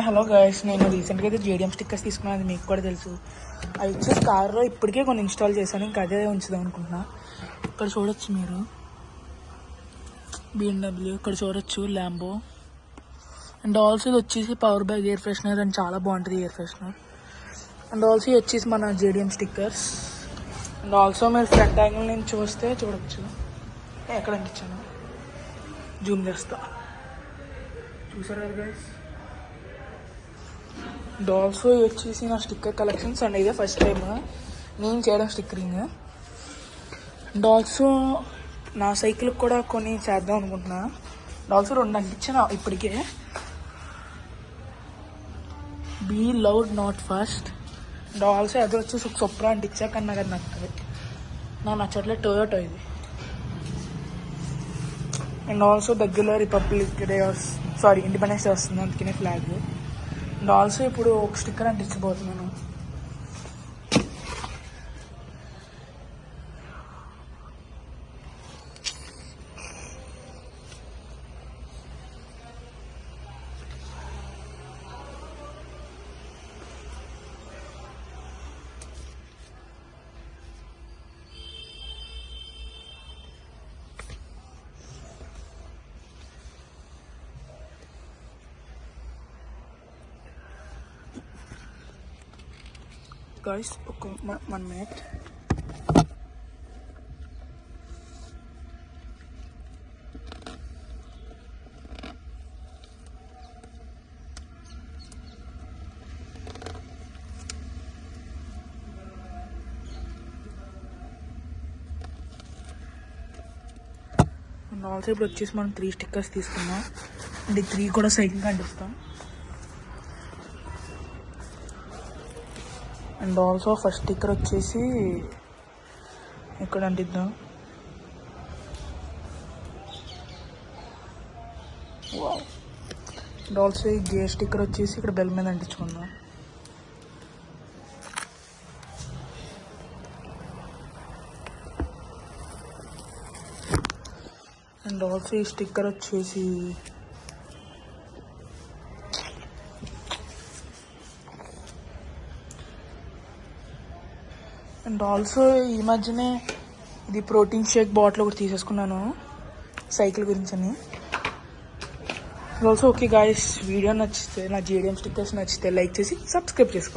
Hello guys, నేను రీసెంట్గా అయితే JDM స్టిక్కర్స్ తీసుకున్నాను. అది మీకు కూడా తెలుసు. అవి వచ్చేసి కార్లో ఇప్పటికే కొన్ని ఇన్స్టాల్ చేశాను. ఇంకా అదే ఉంచుదాం అనుకుంటున్నా. ఇక్కడ చూడొచ్చు మీరు BMW, ఇక్కడ చూడొచ్చు ల్యాంబో. అండ్ ఆల్సో ఇది వచ్చేసి power bag air freshener and చాలా బాగుంటుంది ఎయిర్ ఫ్రెషనర్. అండ్ ఆల్సో ఇది వచ్చేసి మన JDM స్టిక్కర్స్. అండ్ ఆల్సో మీరు ఫ్రంట్ యాంగిల్ నుంచి చూస్తే చూడొచ్చు. ఎక్కడ అంటించాను, జూమ్ చేస్తా, చూసారు కదా గైస్. అండ్ ఆల్సో వచ్చేసి నా స్టిక్కర్ కలెక్షన్స్. అండ్ ఇదే ఫస్ట్ టైం నేను చేయడం స్టిక్కరింగ్. అండ్ ఆల్సో నా సైకిల్కి కూడా కొన్ని చేద్దాం అనుకుంటున్నా. అండ్ ఆల్సో 2 అంటించాను ఇప్పటికే. Be loud not fast. And also అది వచ్చేసి ఒక సొప్రా అంటించా, కానీ నాకు అది నచ్చదు. నాకు నచ్చట్లే టొయోటో ఇది. అండ్ ఆల్సో దగ్గరలో రిపబ్లిక్ డే ఇండిపెండెన్స్ డే వస్తుంది, అందుకనే ఫ్లాగ్. అండ్ ఆల్సో ఇప్పుడు ఒక స్టిక్కర్ అంటించబోతున్నాను. గాయ్స్, ఒక 1 minute. అండ్ ఆల్సో ఇప్పుడు వచ్చేసి మనం 3 స్టిక్కర్స్ తీసుకున్నాం. అండ్ ఈ 3 కూడా సైకిల్ అంటిస్తాం. అండ్ ఆల్సో ఫస్ట్ స్టిక్కర్ వచ్చేసి ఇక్కడ అంటిద్దాం. అండ్ ఆల్సో ఈ గేర్ స్టిక్కర్ వచ్చేసి ఇక్కడ బెల్ మీద అంటించుకుందాం. అండ్ ఆల్సో ఈ స్టిక్కర్ వచ్చేసి అండ్ ఆల్సో ఈ మధ్యనే ఇది ప్రోటీన్ షేక్ బాటిల్ ఒకటి తీసేసుకున్నాను సైకిల్ గురించి అని. ఆల్సో ఓకే గాయస్, వీడియో నచ్చితే, నా JDM స్టిక్కర్స్ నచ్చితే లైక్ చేసి సబ్స్క్రైబ్ చేసుకోండి.